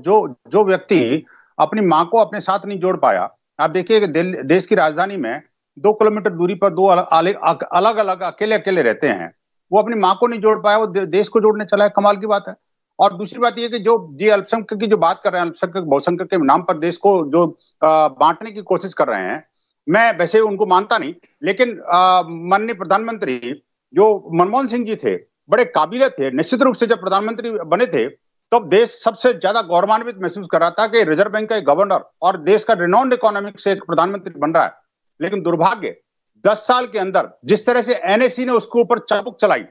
जो व्यक्ति अपनी मां को अपने साथ नहीं जोड़ पाया, आप देखिए कि देश की राजधानी में 2 किलोमीटर दूरी पर दो अलग अलग अकेले रहते हैं, वो अपनी मां को नहीं जोड़ पाया, वो देश को जोड़ने चला है, कमाल की बात है। और दूसरी बात यह कि जो जी अल्पसंख्यक की जो बात कर रहे हैं, अल्पसंख्यक बहुसंख्यक के नाम पर देश को जो बांटने की कोशिश कर रहे हैं, मैं वैसे उनको मानता नहीं, लेकिन माननीय प्रधानमंत्री जो मनमोहन सिंह जी थे, बड़े काबिल थे। निश्चित रूप से जब प्रधानमंत्री बने थे तब देश सबसे ज्यादा गौरवान्वित महसूस कर रहा था कि रिजर्व बैंक का एक गवर्नर और देश का रिनाउंड इकोनॉमिक से एक प्रधानमंत्री बन रहा है। लेकिन दुर्भाग्य, 10 साल के अंदर जिस तरह से एनएससी ने उसके ऊपर चाबुक चलाई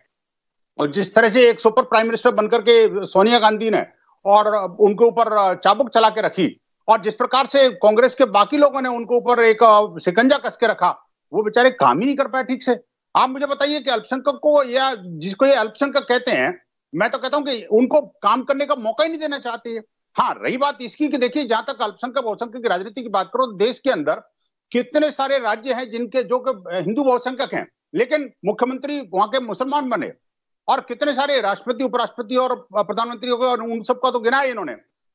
और जिस तरह से एक सुपर प्राइम मिनिस्टर बनकर के सोनिया गांधी ने और उनके ऊपर चाबुक चला के रखी, और जिस प्रकार से कांग्रेस के बाकी लोगों ने उनके ऊपर एक शिकंजा कस के रखा, वो बेचारे काम ही नहीं कर पाए ठीक से। आप मुझे बताइए कि अल्पसंख्यक को, या जिसको ये अल्पसंख्यक कहते हैं, मैं तो कहता हूं कि उनको काम करने का मौका ही नहीं देना चाहते हैं। हाँ, रही बात इसकी कि देखिए, जहां तक अल्पसंख्यक बहुसंख्यक की राजनीति की बात करो, देश के अंदर कितने सारे राज्य हैं जिनके जो हिंदू बहुसंख्यक हैं, लेकिन मुख्यमंत्री वहां के मुसलमान बने, और कितने सारे राष्ट्रपति, उपराष्ट्रपति और प्रधानमंत्री हो गए, और उन सबका तो गिना है इन्होंने।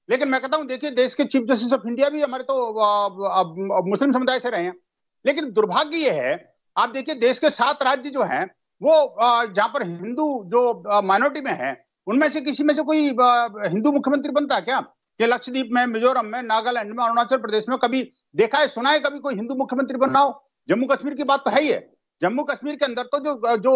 लेकिन मैं कहता हूं, देखिए, देश के चीफ जस्टिस ऑफ इंडिया भी हमारे तो मुस्लिम समुदाय से रहे हैं। लेकिन दुर्भाग्य यह है, आप देखिए, देश के 7 राज्य जो हैं वो जहां पर हिंदू जो माइनॉरिटी में है, उनमें से किसी में से कोई हिंदू मुख्यमंत्री बनता है क्या? कि लक्षद्वीप में, मिजोरम में, नागालैंड में, अरुणाचल प्रदेश में कभी देखा है, सुना है कभी कोई हिंदू मुख्यमंत्री बनना हो? जम्मू कश्मीर की बात तो है ही है। जम्मू कश्मीर के अंदर तो जो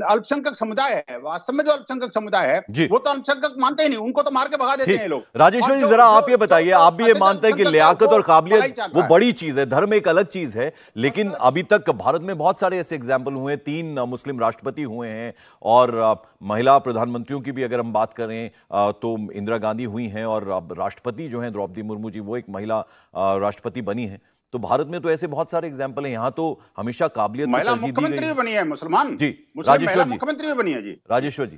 अल्पसंख्यक समुदाय है, वास्तव में जो अल्पसंख्यक समुदाय है, वो तो अल्पसंख्यक मानते ही नहीं, उनको तो मार के भगा देते हैं लोग। राजेश्वर जी, जरा आप ये बताइए, आप भी ये मानते हैं कि लियाकत और काबिलियत वो बड़ी चीज है, धर्म एक अलग चीज है, लेकिन अभी तक भारत में बहुत सारे ऐसे एग्जाम्पल हुए, 3 मुस्लिम राष्ट्रपति हुए हैं, और महिला प्रधानमंत्रियों की भी अगर हम बात करें तो इंदिरा गांधी हुई हैं, और अब राष्ट्रपति जो हैं द्रौपदी मुर्मू जी, वो एक महिला राष्ट्रपति बनी है। तो भारत में तो ऐसे बहुत सारे एग्जाम्पल हैं। यहाँ तो हमेशा काबिलियत महिला मुख्यमंत्री भी बनी है, मुसलमान जी, राजेश्वर जी मुख्यमंत्री भी बनी है जी। राजेश्वर जी,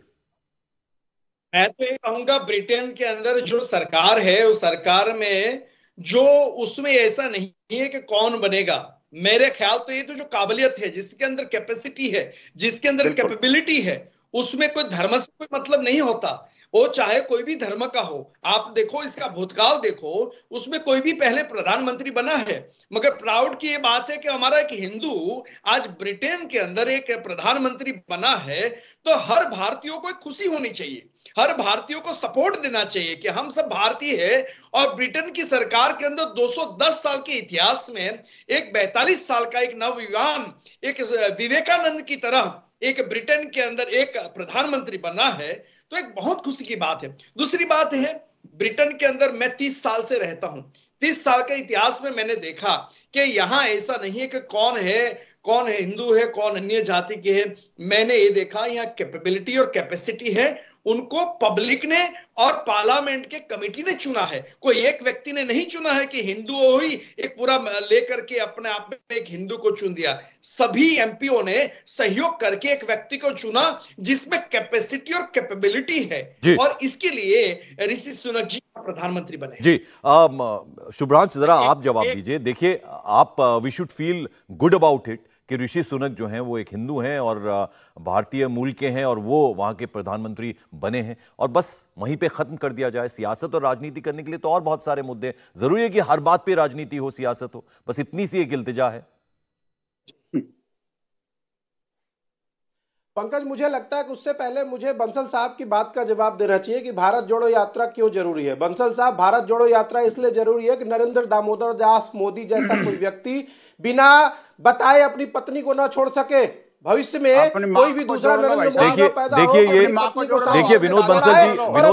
मैं तो ये कहूंगा, ब्रिटेन के अंदर जो सरकार है, उस सरकार में जो उसमें ऐसा नहीं है कि कौन बनेगा। मेरे ख्याल तो ये तो जो काबिलियत है, जिसके अंदर कैपेसिटी है, जिसके अंदर कैपेबिलिटी है, उसमें कोई धर्म से कोई मतलब नहीं होता। वो चाहे कोई भी धर्म का हो। आप देखो, इसका भूतकाल देखो, उसमें कोई भी पहले प्रधानमंत्री बना है। मगर प्राउड की ये बात है कि हमारा एक हिंदू आज ब्रिटेन के अंदर एक प्रधानमंत्री बना है, तो हर भारतीयों को खुशी होनी चाहिए, हर भारतीयों को सपोर्ट देना चाहिए कि हम सब भारतीय है। और ब्रिटेन की सरकार के अंदर 210 साल के इतिहास में एक 42 साल का एक नवयुवान, एक विवेकानंद की तरह एक ब्रिटेन के अंदर एक प्रधानमंत्री बना है, तो एक बहुत खुशी की बात है। दूसरी बात है, ब्रिटेन के अंदर मैं 30 साल से रहता हूं। 30 साल के इतिहास में मैंने देखा कि यहां ऐसा नहीं है कि कौन है हिंदू है, कौन अन्य जाति के है। मैंने ये देखा, यहाँ कैपेबिलिटी और कैपेसिटी है, उनको पब्लिक ने और पार्लियामेंट के कमेटी ने चुना है। कोई एक व्यक्ति ने नहीं चुना है कि हिंदू ही एक पूरा लेकर के अपने आप में एक हिंदू को चुन दिया। सभी एमपीओ ने सहयोग करके एक व्यक्ति को चुना जिसमें कैपेसिटी और कैपेबिलिटी है, और इसके लिए ऋषि सुनक जी प्रधानमंत्री बने। जी, शुभ्रांश, जरा आप जवाब दीजिए। देखिए, आप we should feel good about it कि ऋषि सुनक जो हैं वो एक हिंदू हैं और भारतीय मूल के हैं, और वो वहां के प्रधानमंत्री बने हैं, और बस वहीं पे खत्म कर दिया जाए। सियासत और राजनीति करने के लिए तो और बहुत सारे मुद्दे, जरूरी है कि हर बात पे राजनीति हो, सियासत हो, बस इतनी सी एक इल्तिजा है। पंकज, मुझे लगता है कि उससे पहले मुझे बंसल साहब की बात का जवाब देना चाहिए कि भारत जोड़ो यात्रा क्यों जरूरी है। बंसल साहब, भारत जोड़ो यात्रा इसलिए जरूरी है कि नरेंद्र दामोदर दास मोदी जैसा कोई व्यक्ति बिना बताए अपनी पत्नी को ना छोड़ सके। भविष्य में कोई भी दूसरा नरेंद्र मोदी पैदा हो, देखिए विनोद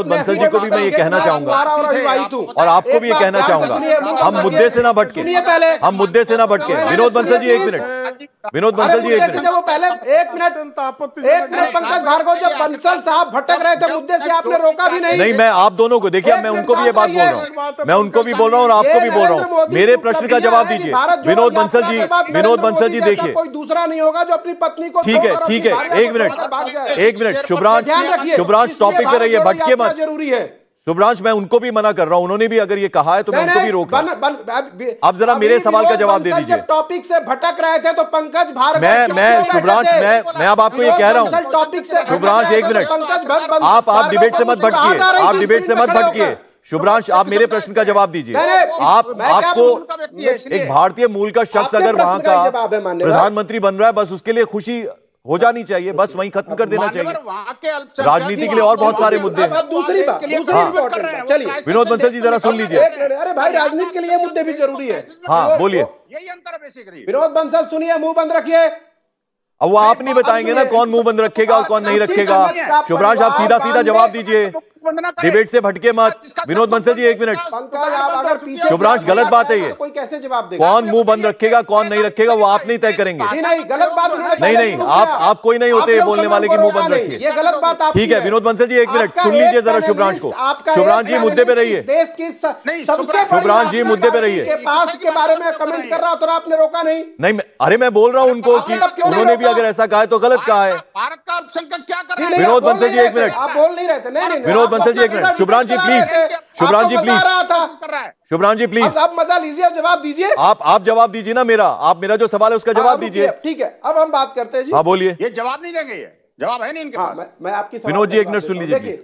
बंसल जी को भी मैं ये कहना चाहूंगा और आपको भी ये कहना चाहूंगा, हम मुद्दे से ना भटके, हम मुद्दे से ना भटके। विनोद बंसल जी एक मिनट, विनोद बंसल जी एक मिनट, वो पहले एक मिनट पंकज भार्गव, जब बंसल साहब भटक रहे थे मुद्दे से आपने रोका भी नहीं। मैं आप दोनों को, देखिए मैं उनको भी ये बात बोल रहा हूँ, मैं उनको भी बोल रहा हूँ और आपको भी बोल रहा हूँ, मेरे प्रश्न का जवाब दीजिए। विनोद बंसल जी देखिए, कोई दूसरा नहीं होगा जो अपनी पत्नी को, ठीक है, एक मिनट शुभ्रांश टॉपिक पे रहिए, भटके मत। जरूरी है शुभ्रांश, मैं उनको भी मना कर रहा हूं, उन्होंने भी अगर ये कहा है तो मैं उनको भी रोक रहा हूं। अब जरा मेरे सवाल का जवाब दे दीजिए। टॉपिक से भटक रहे थे तो पंकज भार्गव, मैं शुभ्रांश, मैं अब आपको ये कह रहा हूं, शुभ्रांश एक मिनट, आप डिबेट से मत भटकिए, आप डिबेट से मत भटकिए। शुभ्रांश, आप मेरे प्रश्न का जवाब दीजिए। आपको एक भारतीय मूल का शख्स अगर वहां का प्रधानमंत्री बन रहा है, बस उसके लिए खुशी हो जानी चाहिए, बस वहीं खत्म कर देना चाहिए। राजनीति के लिए और बहुत सारे मुद्दे। दूसरी बात चलिए विनोद बंसल जी जरा सुन लीजिए। अरे भाई, राजनीति के लिए मुद्दे भी जरूरी है। हाँ बोलिए। यही अंतर है बेसिकली। विनोद बंसल सुनिए, मुंह बंद रखिए। अब वो आप नहीं बताएंगे ना कौन मुंह बंद रखेगा और कौन नहीं रखेगा। शुभ्रांश, आप सीधा सीधा जवाब दीजिए, डिबेट से भटके मत। विनोद बंसल जी एक मिनट, शुभ्रांश गलत बात है ये, कोई कैसे जवाब देगा? कौन मुंह बंद रखेगा कौन नहीं रखेगा वो आप नहीं तय करेंगे। नहीं, गलत बात नहीं, आप कोई नहीं होते बोलने वाले की मुंह बंद रखिए। ये गलत बात आपकी है। ठीक है विनोद बंसल जी एक मिनट सुन लीजिए जरा शुभ्रांश को। शुभ्रांश जी मुद्दे पे रहिए, देश की सबसे शुभ्रांश जी मुद्दे पे रहिए। के पास के बारे में कमेंट कर रहा तो आपने रोका नहीं। अरे मैं बोल रहा हूं उनको कि उन्होंने भी अगर ऐसा कहा है तो गलत कहा है। भारत का अल्पसंख्यक क्या कर रहा है? विनोद बंसल जी एक मिनट, आप बोल नहीं रहे थे। नहीं, विनोद बंसल जी एक minute. Shubhransh ji please, Shubhransh ji please, Shubhransh ji please, अब मजा लीजिए, जवाब दीजिए। आप जवाब दीजिए ना मेरा, आप मेरा जो सवाल है उसका जवाब दीजिए। ठीक है, अब हम बात करते हैं जी। हाँ बोलिए। ये जवाब नहीं देंगे, ये जवाब है नहीं इनके पास। मैं आपकी विनोद जी एक मिनट सुन लीजिए प्लीज।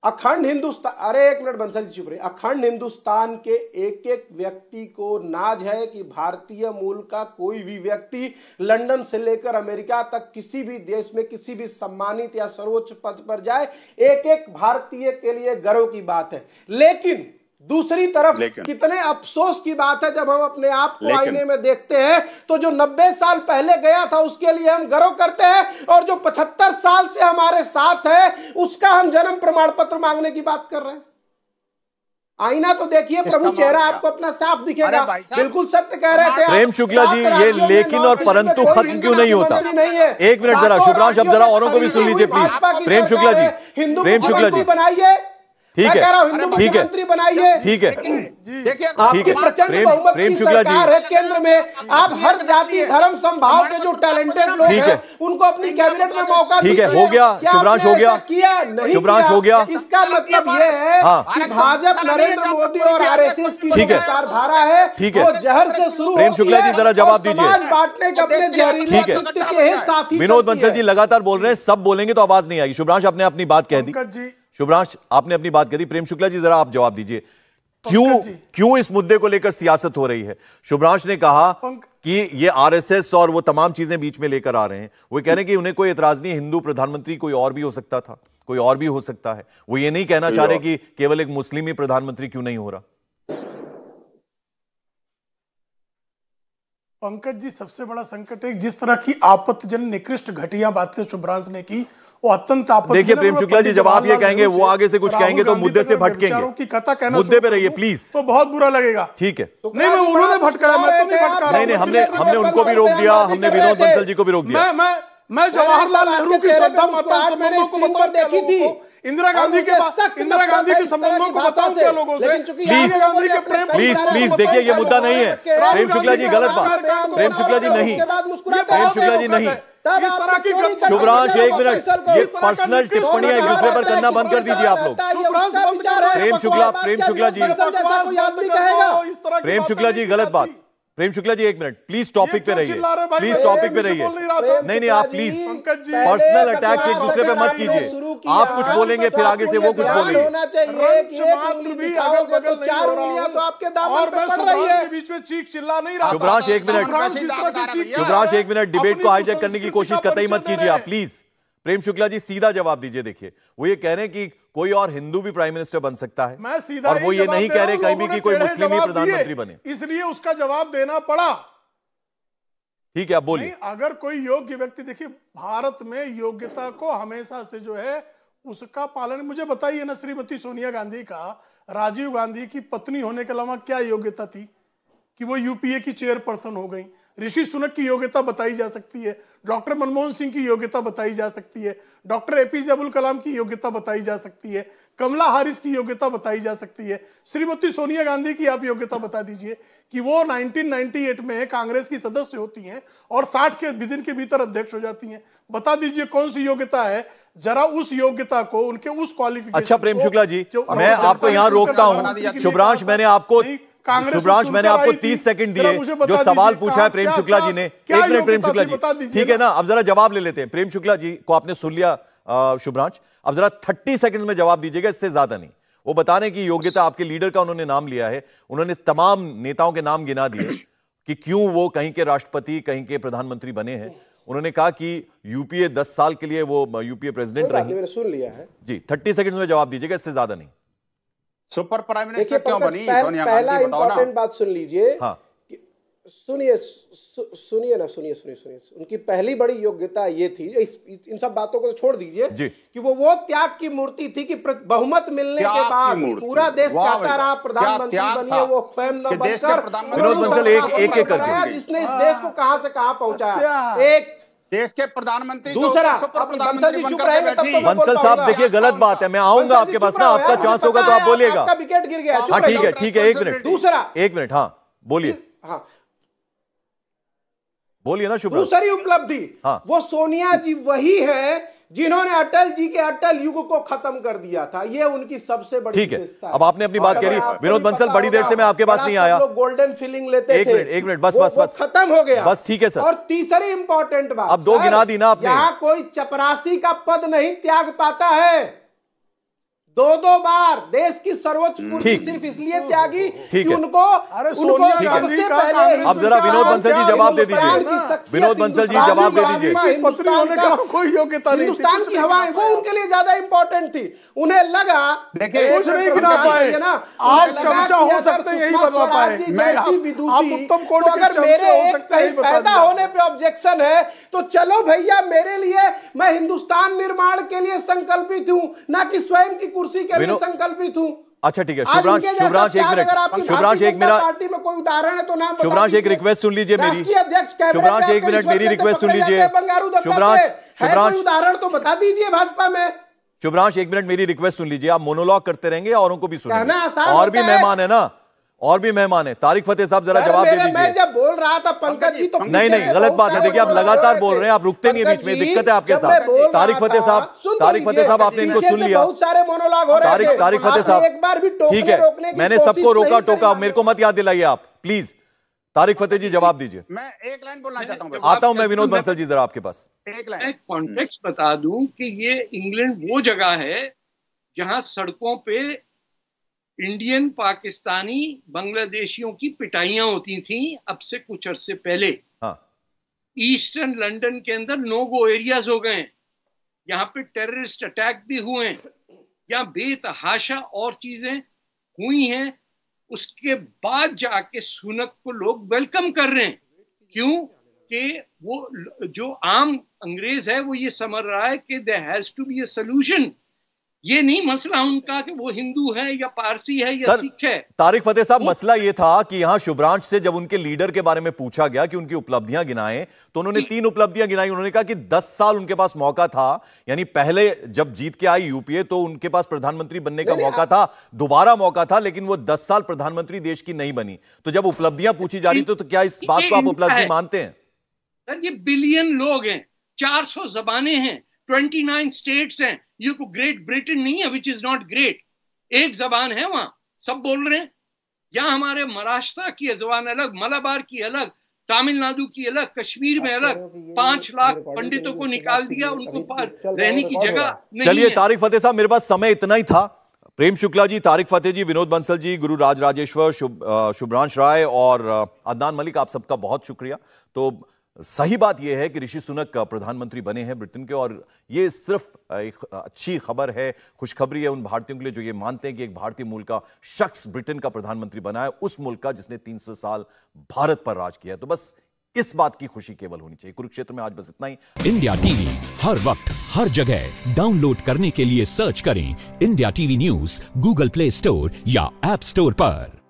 अखंड हिंदुस्तान, अरे एक मिनट बंसल जी चुप रहे। अखंड हिंदुस्तान के एक एक व्यक्ति को नाज है कि भारतीय मूल का कोई भी व्यक्ति लंदन से लेकर अमेरिका तक किसी भी देश में किसी भी सम्मानित या सर्वोच्च पद पर जाए, एक एक भारतीय के लिए गर्व की बात है। लेकिन दूसरी तरफ कितने अफसोस की बात है जब हम अपने आप को आईने में देखते हैं तो जो 90 साल पहले गया था उसके लिए हम गर्व करते हैं और जो 75 साल से हमारे साथ है उसका हम जन्म प्रमाण पत्र मांगने की बात कर रहे हैं। आईना तो देखिए प्रभु, चेहरा आपको अपना साफ दिखेगा। बिल्कुल सत्य कह रहे थे प्रेम शुक्ला जी, ये लेकिन और परंतु खत्म क्यों नहीं होता? एक मिनट जरा शुभ्रांश, अब जरा औरों को भी सुन लीजिए प्लीज। प्रेम शुक्ला जी, प्रेम शुक्ला जी बनाइए, ठीक है, ठीक है, ठीक है, देखिए आपकी प्रचंड बहुमत की सरकार है केंद्र में। आप हर जाति धर्म संभाव के जो टैलेंटेड लोग हैं उनको अपनी कैबिनेट में मौका ठीक है, हो गया शुभ्रांश, हो गया किया नहीं, शुभ्रांश हो गया। इसका मतलब ये है कि भाजपा नरेंद्र मोदी और आरएसएस की विचारधारा है ठीक है, वो जहर से शुरू। प्रेम शुक्ला जी जरा जवाब दीजिए। बांटने के अपने जहरीले कृत्य के साथी विनोद बंसल जी लगातार बोल रहे हैं, सब बोलेंगे तो आवाज नहीं आएगी। शुभ्रांश आपने अपनी बात कह दी, शुभ्रांश आपने अपनी बात कह दी। प्रेम शुक्ला जी जरा आप जवाब दीजिए, क्यों इस मुद्दे को लेकर सियासत हो रही है? शुभ्रांश ने कहा कि ये आरएसएस और वो तमाम चीजें बीच में लेकर आ रहे हैं। वो कह रहे हैं कि उन्हें कोई एतराज नहीं, हिंदू प्रधानमंत्री कोई और भी हो सकता था, कोई और भी हो सकता है। वो ये नहीं कहना चाह रहे कि केवल एक मुस्लिम ही प्रधानमंत्री क्यों नहीं हो रहा। पंकज जी, सबसे बड़ा संकट है जिस तरह की आपत्तिजनक निकृष्ट घटिया बातें शुभ्रांश ने की, वो अत्यंत आपत्तिजनक। देखिए प्रेम शुक्ला जी, जब आप ये कहेंगे वो आगे से कुछ कहेंगे तो मुद्दे से भटकेंगे। मुद्दे पे रहिए प्लीज, तो बहुत बुरा लगेगा। ठीक है, नहीं मैं उन्होंने भटकाया, मैं तो नहीं भटका रहा। नहीं, हमने उनको भी रोक दिया, हमने विनोद बंसल जी को भी रोक दिया। मैं जवाहरलाल नेहरू की श्रद्धा माता संबंधों को बताऊं क्या लोगों को? इंदिरा गांधी के संबंधों को बताऊं क्या लोगों से? प्लीज गांधी के प्रेम प्लीज देखिए ये मुद्दा नहीं है। प्रेम शुक्ला जी गलत बात, प्रेम शुक्ला जी नहीं, प्रेम शुक्ला जी नहीं। शुभ्रांश एक मिनट, ये पर्सनल टिप्पणियां एक दूसरे पर करना बंद कर दीजिए आप लोग। प्रेम शुक्ला जी, प्रेम शुक्ला जी गलत बात। प्रेम शुक्ला जी एक मिनट प्लीज टॉपिक पे रहिए, भाई? प्लीज मैं टॉपिक पे विषय रहिए। बोल नहीं रहा था। नहीं आप please Pankaj ji, personal attacks एक दूसरे पे मत कीजिए। आप कुछ बोलेंगे फिर आगे से वो कुछ बोलेंगे। मात्र भी अगल बगल नहीं हो रहा हूं, तो आपके दामन और पे मैं पड़ रही शुभ्रांश है। के बीच में चीख चिल्ला नहीं रहा था। शुभ्रांश एक मिनट, शुभ्रांश इस तरह से चीख शुभ्रांश एक मिनट, डिबेट को हाईजैक करने की संस्कृति कोशिश का कतई मत परिचय दे कीजिए रहे आप प्लीज। प्रेम शुक्ला जी सीधा जवाब दीजिए। देखिए वो ये कह रहे हैं कि कोई और हिंदू भी प्राइम मिनिस्टर बन सकता है, मैं सीधा और वो ही ये जवाब नहीं दे कह रहा रहे हूं, कहीं भी लोगों कि ने कोई टेढ़े मुस्लिम ही जवाब प्रधानमंत्री दिए, बने। इसलिए उसका जवाब देना पड़ा। ठीक है आप बोलिए। अगर कोई योग्य व्यक्ति, देखिए भारत में योग्यता को हमेशा से जो है उसका पालन, मुझे बताइए ना, श्रीमती सोनिया गांधी का राजीव गांधी की पत्नी होने के अलावा क्या योग्यता थी कि वो यूपीए की चेयरपर्सन हो गई? ऋषि सुनक की योग्यता बताई जा सकती है, डॉक्टर मनमोहन सिंह की योग्यता बताई जा सकती है, डॉक्टर एपीजे अब्दुल कलाम की योग्यता बताई जा सकती है, कमला हैरिस की योग्यता बताई जा सकती है। श्रीमती सोनिया गांधी की आप योग्यता बता दीजिए कि वो 1998 में कांग्रेस की सदस्य होती हैं और 60 के दिन के भीतर अध्यक्ष हो जाती हैं। बता दीजिए कौन सी योग्यता है, जरा उस योग्यता को, उनके उस क्वालिफिकेशन। अच्छा प्रेम शुक्ला जी, मैं आपको यहां रोकता हूं। शुभ्रांश मैंने आपको 30 सेकंड दिए जो सवाल पूछा है प्रेम शुक्ला जी ने। एक मिनट प्रेम शुक्ला जी, ठीक है ना, अब जरा जवाब ले लेते हैं। प्रेम शुक्ला जी को आपने सुन लिया शुभ्रांश, अब जरा 30 सेकंड में जवाब दीजिएगा, इससे ज्यादा नहीं। वो बताने की योग्यता आपके लीडर का उन्होंने नाम लिया है, उन्होंने तमाम नेताओं के नाम गिना दिए कि क्यों वो कहीं के राष्ट्रपति कहीं के प्रधानमंत्री बने हैं। उन्होंने कहा कि यूपीए 10 साल के लिए वो यूपीए प्रेसिडेंट रही। मैंने सुन लिया है जी। 30 सेकंड में जवाब दीजिएगा, इससे ज्यादा नहीं। सुपर प्राइम मिनिस्टर क्यों बनी सोनिया पहला गांधी, बताओ ना। इंपॉर्टेंट बात सुन लीजिए। हाँ सुनिए उनकी पहली बड़ी योग्यता ये थी, इन सब बातों को तो छोड़ दीजिए कि वो त्याग की मूर्ति थी कि बहुमत मिलने के बाद पूरा देश चाहता रहा प्रधानमंत्री बनिए, वो स्वयं न बनकर विनोद बंसल एक करके जिसने इस देश को कहां से कहां पहुंचाया। एक देश के प्रधानमंत्री, दूसरा बंसल साहब देखिए गलत बात है, मैं आऊंगा आपके पास ना, आपका चांस होगा तो आप बोलिएगा। आपका विकेट गिर गया। हाँ ठीक है एक मिनट, दूसरा एक मिनट, हाँ बोलिए। हाँ बोलिए ना शुभ। दूसरी उपलब्धि, हाँ। वो सोनिया जी वही है जिन्होंने अटल जी के अटल युग को खत्म कर दिया था। ये उनकी सबसे बड़ी विशेषता है। अब आपने अपनी बात करी विनोद बंसल, बड़ी देर से मैं आपके पास नहीं आया। गोल्डन फीलिंग लेते थे। एक मिनट बस खत्म हो गया, बस ठीक है सर। और तीसरी इंपॉर्टेंट बात, अब 2 गिना दी ना आपने। यहाँ कोई चपरासी का पद नहीं त्याग पाता है। 2 बार देश की सर्वोच्च कुर्सी सिर्फ इसलिए त्यागी कि उनको सोनिया गांधी का कांग्रेस। अब जरा विनोद बंसल जी जवाब दे दीजिए, विनोद बंसल जी जवाब दे दीजिए। पत्नी होने का कोई योग्यता नहीं थी, हिंदुस्तान की हवाएं वो उनके लिए ज्यादा इंपॉर्टेंट थी। उन्हें लगा कुछ नहीं गिना पाए, आप चमचा हो सकते यही बता पाए, आप उत्तम कोर्ट के चमचे हो सकते हैं, पैदा होने पे ऑब्जेक्शन है तो चलो भैया मेरे लिए, मैं हिंदुस्तान निर्माण के लिए संकल्पित हूं, ना कि स्वयं की कुर्सी के लिए संकल्पित हूं। अच्छा ठीक है शुभ्रांश एक मिनट, शुभ्रांश एक मेरा पार्टी में कोई उदाहरण है तो नाम शुभ्रांश एक रिक्वेस्ट सुन लीजिए मेरी, शुभ्रांश एक मिनट मेरी रिक्वेस्ट सुन लीजिए, शुभ्रांश उदाहरण तो बता दीजिए भाजपा में। शुभ्रांश एक मिनट मेरी रिक्वेस्ट सुन लीजिए, आप मोनोलॉग करते रहेंगे औरों को भी सुनिए, और भी है। मेहमान है ना, और भी मेहमान है। तारिक फतेह साहब जरा जवाब दे दीजिए। मैं जब बोल रहा था पंकज जी तो नहीं गलत बात है, देखिए आप लगातार बोल रहे हैं, आप रुकते नहीं बीच में, दिक्कत है आपके साथ। तारिक फतेह साहब आपने इनको सुन लिया, बहुत सारे मोनोलॉग हो रहे थे। तारिक फतेह साहब एक बार भी ठीक है, मैंने सबको रोका टोका, मेरे को मत याद दिलाइए आप प्लीज। तारिक फतेह जी जवाब दीजिए। मैं एक लाइन बोलना चाहता हूं, आता हूं मैं विनोद बंसल जी जरा आपके पास। एक लाइन कॉन्टेक्स्ट बता दूं कि ये इंग्लैंड वो जगह है जहां सड़कों पे इंडियन, पाकिस्तानी, बांग्लादेशियों की पिटाइयां होती थी अब से कुछ अरसे पहले। हाँ। ईस्टर्न लंदन के अंदर नो गो एरियाज हो गए, यहाँ पे टेररिस्ट अटैक भी हुए, यहाँ बेतहाशा और चीजें हुई हैं। उसके बाद जाके सुनक को लोग वेलकम कर रहे हैं, क्यों कि वो जो आम अंग्रेज है वो ये समझ रहा है कि there has to be a solution. ये नहीं मसला उनका कि वो हिंदू है या पारसी है या सिख है। तारिक फतेह साहब मसला ये था कि यहां शुभ्रांश से जब उनके लीडर के बारे में पूछा गया कि उनकी उपलब्धियां गिनाएं, तो उन्होंने 3 उपलब्धियां गिनाई। उन्होंने कहा कि 10 साल उनके पास मौका था, यानी पहले जब जीत के आई यूपीए तो उनके पास प्रधानमंत्री बनने का मौका था, दोबारा मौका था, लेकिन वो 10 साल प्रधानमंत्री देश की नहीं बनी। तो जब उपलब्धियां पूछी जा रही तो क्या इस बात को आप उपलब्धि मानते हैं? सर ये बिलियन लोग हैं, 400 जबानें हैं, 29 स्टेट्स हैं। ये को ग्रेट ब्रिटेन नहीं है विच इज नॉट ग्रेट, एक जबान है वहां, सब बोल रहे हैं। यहाँ हमारे महाराष्ट्र की जबान अलग, मलाबार की अलग, तमिलनाडु की अलग, कश्मीर में अलग। 5 लाख पंडितों को निकाल दिया, उनको रहने की जगह नहीं। चलिए तारिक फतेह साहब, मेरे पास समय इतना ही था। प्रेम शुक्ला जी, तारिक फतेह जी, विनोद बंसल जी, गुरु राज राजेश्वर, शुभ्रांश राय और अदनान मलिक, आप सबका बहुत शुक्रिया। तो सही बात यह है कि ऋषि सुनक प्रधानमंत्री बने हैं ब्रिटेन के, और ये सिर्फ एक अच्छी खबर है, खुशखबरी है उन भारतीयों के लिए जो ये मानते हैं कि एक भारतीय मूल का शख्स ब्रिटेन का प्रधानमंत्री बना है, उस मुल्क का जिसने 300 साल भारत पर राज किया है। तो बस इस बात की खुशी केवल होनी चाहिए। कुरुक्षेत्र में आज बस इतना ही। इंडिया टीवी हर वक्त हर जगह डाउनलोड करने के लिए सर्च करें India TV news Google play store या ऐप स्टोर पर।